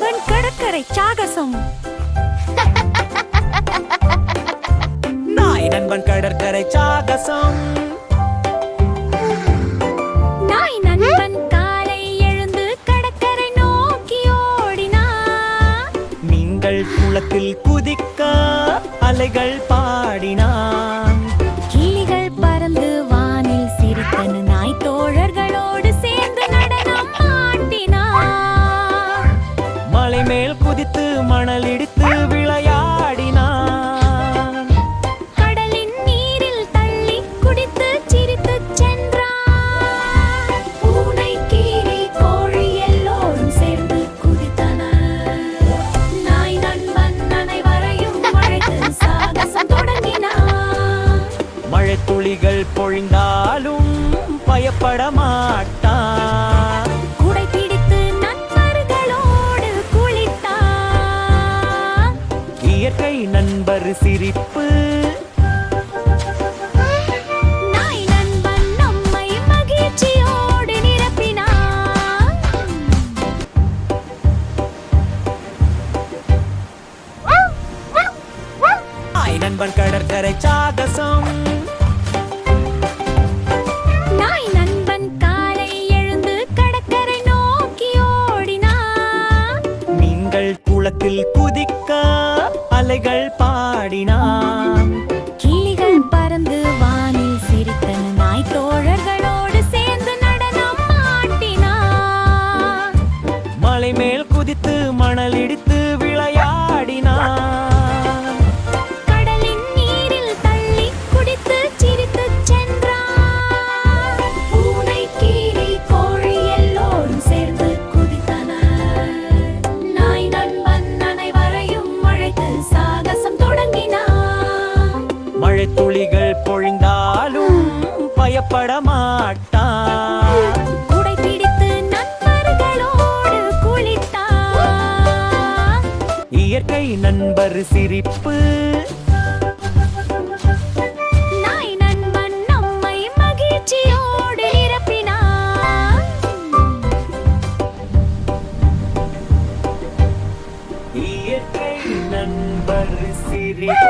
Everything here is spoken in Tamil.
நண்பன் கடற்கரை சாகசம். நாய் நண்பன் கடற்கரை சாகசம். நாய் நண்பன் காலை எழுந்து கடற்கரை நோக்கி ஓடினான். நீங்கள் குளத்தில் குதிக்க அலைகள் பாடினான். கிளிகள் பறந்து வானில் சிரித்தன. நாய் தோழர்களோடு சேர்ந்து நடனம் ஆடினான். மலை மேல் குதித்து மணல் இடித்து விளையாடினான். கடலின் நீரில் தள்ளி குடித்து சிரித்து சென்றான். பூனை கீரி கோழி எல்லோரும் சேர்ந்து குதித்தனர். நாய் நண்பன் அனைவரையும் அழைத்து சாகசம் தொடங்கினான். மழை துளிகள் பொழிந்தாலும் பயப்பட மாட்டான். குடை பிடித்து நண்பர்களோடு குளித்தான். இயற்கை நண்பர் சிரிப்பு. நாய் நண்பன் நம்மை மகிழ்ச்சியோடு நிரப்பினான். நாய் நண்பன் கடற்கரை சாகசம். நாய் நண்பன் காலை எழுந்து கடற்கரை நோக்கி ஓடினான். நீங்கள் குளத்தில் குதிக்க அலைகள் பாடினான். கிளிகள் பறந்து வானில் சிரித்தன. நாய் தோழர்களோடு சேர்ந்து நடனம் ஆடினான். மலை மேல் குதித்து மணல் இடித்து விளையாடினான். கடலின் நீரில் தள்ளி குடித்து சிரித்து சென்றான். பூனை கீரி கோழி எல்லோரும் சேர்ந்து குதித்தனர். நாய் நண்பன் அனைவரையும் அழைத்து சாகசம் தொடங்கினான். மழை துளிகள் பொழிந்தாலும் பயப்பட மாட்டான். குடை பிடித்து நண்பர்களோடு குளித்தான். இயற்கை நண்பர் சிரிப்பு. நாய் நண்பன் நம்மை மகிழ்ச்சியோடு நிரப்பினான். இயற்கை நண்பர் சிரிப்பு.